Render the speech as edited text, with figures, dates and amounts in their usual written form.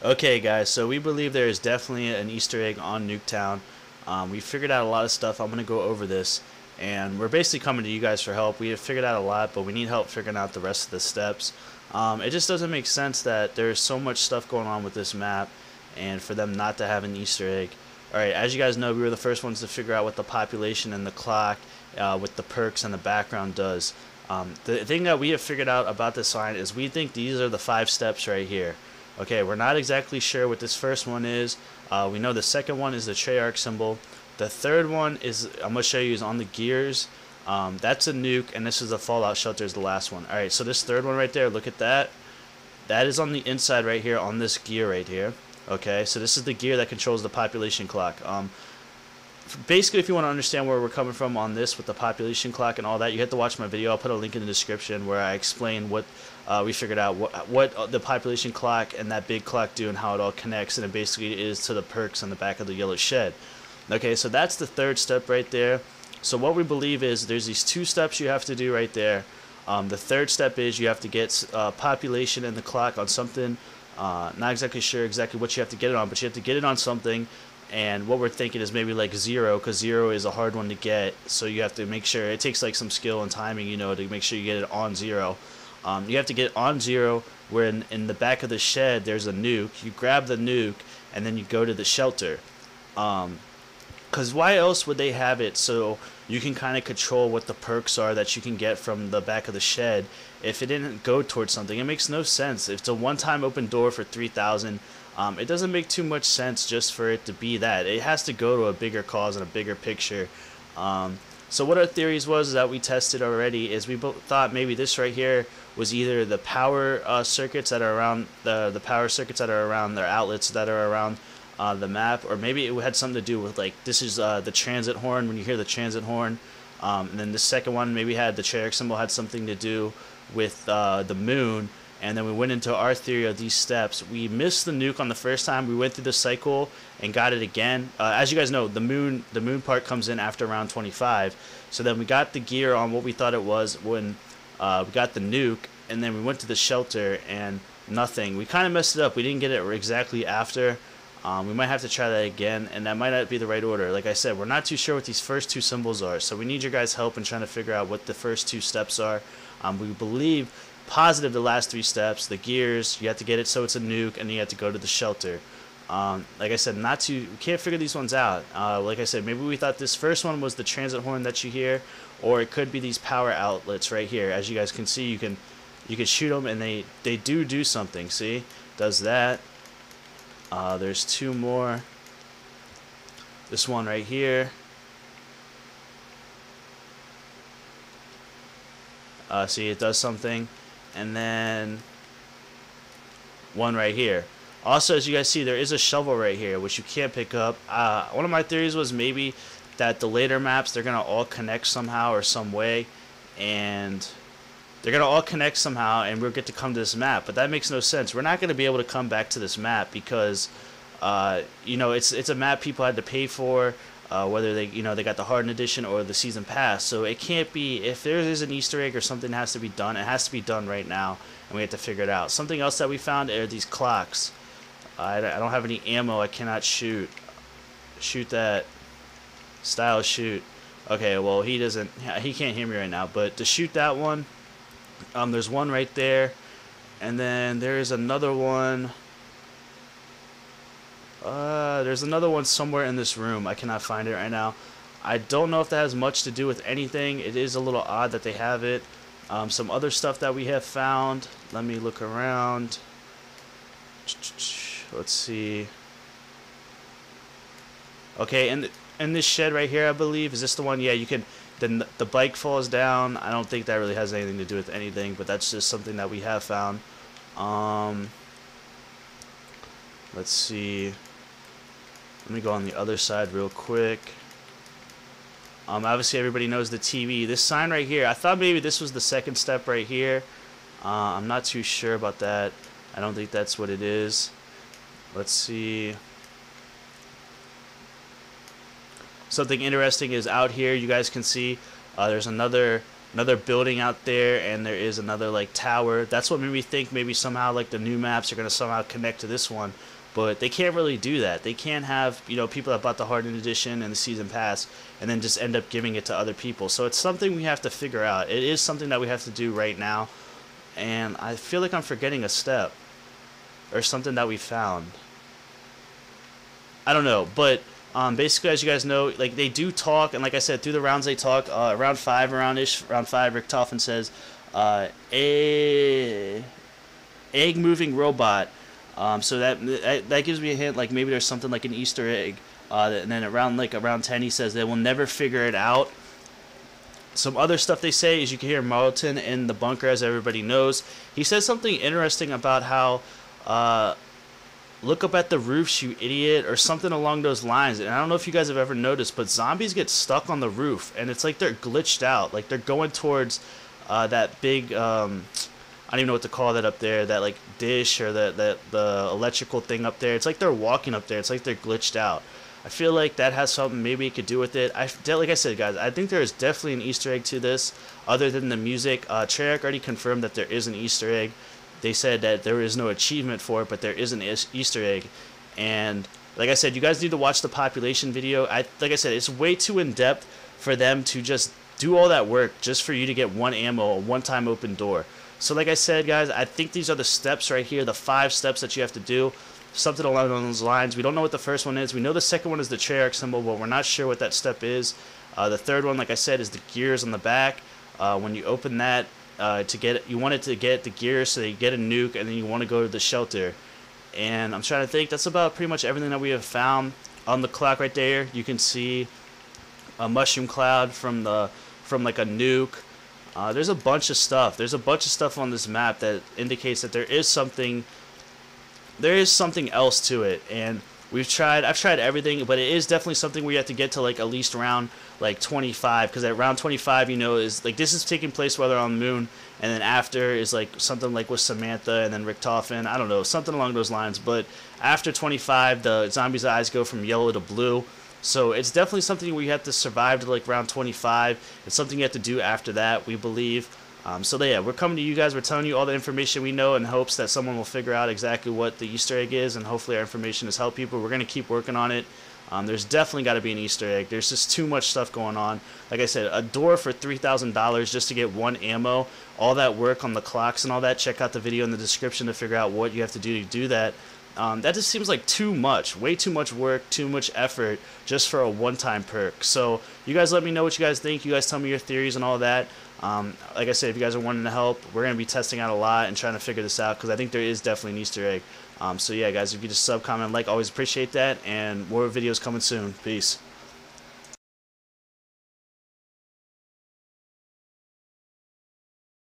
Okay, guys, so we believe there is definitely an Easter egg on Nuketown. We figured out a lot of stuff. I'm going to go over this, and we're basically coming to you guys for help. We have figured out a lot, but we need help figuring out the rest of the steps. It just doesn't make sense that there's so much stuff going on with this map, and for them not to have an Easter egg. Alright, as you guys know, we were the first ones to figure out what the population and the clock with the perks and the background does. The thing that we have figured out about this sign is we think these are the 5 steps right here. Okay, we're not exactly sure what this first one is. We know the second one is the Treyarch symbol. The third one is, I'm going to show you, is on the gears. That's a nuke, and this is the Fallout shelter is the last one. Alright, so this third one right there, look at that. That is on the inside right here on this gear right here. Okay, so this is the gear that controls the population clock. Basically, if you want to understand where we're coming from on this with the population clock and all that, you have to watch my video. I'll put a link in the description where I explain what we figured out, what the population clock and that big clock do and how it all connects, and it basically is to the perks on the back of the yellow shed. Okay, so that's the third step right there. So what we believe is there's these 2 steps you have to do right there. The third step is you have to get population and the clock on something. Not exactly sure exactly what you have to get it on, but you have to get it on something. And what we're thinking is maybe like 0, because 0 is a hard one to get. So you have to make sure, it takes like some skill and timing, you know, to make sure you get it on 0. You have to get it on 0 where in the back of the shed there's a nuke. You grab the nuke and then you go to the shelter. Because why else would they have it so you can kind of control what the perks are that you can get from the back of the shed if it didn't go towards something? It makes no sense. If it's a one-time open door for 3,000, it doesn't make too much sense just for it to be that. It has to go to a bigger cause and a bigger picture. So what our theories was that we tested already is we thought maybe this right here was either the power circuits that are around the power circuits that are around their outlets that are around the map, or maybe it had something to do with, like, this is the transit horn, when you hear the transit horn. And then the second one maybe had the Treyarch symbol, had something to do with the moon. And then we went into our theory of these steps. We missed the nuke on the first time. We went through the cycle and got it again. As you guys know, the moon part comes in after round 25. So then we got the gear on what we thought it was when we got the nuke, and then we went to the shelter and nothing. We kind of messed it up. We didn't get it exactly after. We might have to try that again, and that might not be the right order. Like I said, we're not too sure what these first 2 symbols are, so we need your guys' help in trying to figure out what the first 2 steps are. We believe positive the last 3 steps. The gears, you have to get it so it's a nuke, and you have to go to the shelter. Like I said, we can't figure these ones out. Like I said, maybe we thought this first one was the transit horn that you hear, or it could be these power outlets right here. As you guys can see, you can shoot them, and they do something. See, does that. There's 2 more. This one right here. See, it does something. And then one right here. Also, as you guys see, there is a shovel right here, which you can't pick up. One of my theories was maybe that the later maps, they're going to all connect somehow or some way. And they're going to all connect somehow, and we'll get to come to this map. But that makes no sense. We're not going to be able to come back to this map because, you know, it's a map people had to pay for, whether they got the Hardened Edition or the Season Pass. So it can't be, if there is an Easter egg or something that has to be done, it has to be done right now, and we have to figure it out. Something else that we found are these clocks. I don't have any ammo. I cannot shoot. Shoot that. Style shoot. Okay, well, he can't hear me right now, but to shoot that one, there's one right there, and then there's another one. There's another one somewhere in this room. I cannot find it right now. I don't know if that has much to do with anything. It is a little odd that they have it. Some other stuff that we have found. Let me look around. Let's see. Okay, and in this shed right here, I believe, is this the one? Yeah, you can. Then the bike falls down. I don't think that really has anything to do with anything, but that's just something that we have found. Let's see. Let me go on the other side real quick. Obviously, everybody knows the TV. This sign right here, I thought maybe this was the second step right here. I'm not too sure about that. I don't think that's what it is. Let's see. Something interesting is out here. You guys can see there's another another building out there, and there is another like tower. That's what made me think maybe somehow like the new maps are gonna somehow connect to this one. But they can't really do that. They can't have, you know, people that bought the Hardened Edition and the Season Pass and then just end up giving it to other people. So it's something we have to figure out. It is something that we have to do right now. And I feel like I'm forgetting a step. Or something that we found. I don't know. But basically, as you guys know, like they do talk. And like I said, through the rounds they talk. Round 5, round 5, Rick Toffin says, egg moving robot. So that gives me a hint, like maybe there's something like an Easter egg, and then around 10 he says they will never figure it out. Some other stuff they say is you can hear Marlton in the bunker, as everybody knows. He says something interesting about how look up at the roofs, you idiot, or something along those lines. And I don't know if you guys have ever noticed, but zombies get stuck on the roof, and it's like they're glitched out, like they're going towards that big I don't even know what to call that up there, that like dish or the electrical thing up there. It's like they're walking up there. It's like they're glitched out. I feel like that has something maybe it could do with it. Like I said, guys, I think there is definitely an Easter egg to this other than the music. Treyarch already confirmed that there is an Easter egg. They said that there is no achievement for it, but there is an Easter egg. And like I said, you guys need to watch the population video. Like I said, it's way too in-depth for them to just do all that work just for you to get one ammo, a one-time open door. So like I said, guys, I think these are the steps right here, the 5 steps that you have to do, something along those lines. We don't know what the first one is. We know the second one is the Treyarch symbol, but we're not sure what that step is. The third one, like I said, is the gears on the back. When you open that, you want it to get the gears so that you get a nuke, and then you want to go to the shelter. And I'm trying to think, that's about pretty much everything that we have found. On the clock right there, you can see a mushroom cloud from like a nuke. There's a bunch of stuff. There's a bunch of stuff on this map that indicates that there is something else to it. And I've tried everything, but it is definitely something where you have to get to like at least around like 25, because at round 25, you know, is like this is taking place while they're on the moon, and then after is like something like with Samantha and then Rick Toffin. I don't know, something along those lines. But after 25, the zombies' eyes go from yellow to blue. So it's definitely something we have to survive to like round 25. It's something you have to do after that, we believe. So yeah, we're coming to you guys. We're telling you all the information we know in hopes that someone will figure out exactly what the Easter egg is, and hopefully our information has helped people. We're going to keep working on it. There's definitely got to be an Easter egg. There's just too much stuff going on. Like I said, a door for $3,000 just to get one ammo. All that work on the clocks and all that. Check out the video in the description to figure out what you have to do that. That just seems like too much, way too much work, too much effort just for a one-time perk. So you guys let me know what you guys think. You guys tell me your theories and all that. Like I said, if you guys are wanting to help, we're going to be testing out a lot and trying to figure this out, because I think there is definitely an Easter egg. So yeah, guys, if you just sub, comment, like, always appreciate that, and more videos coming soon. Peace.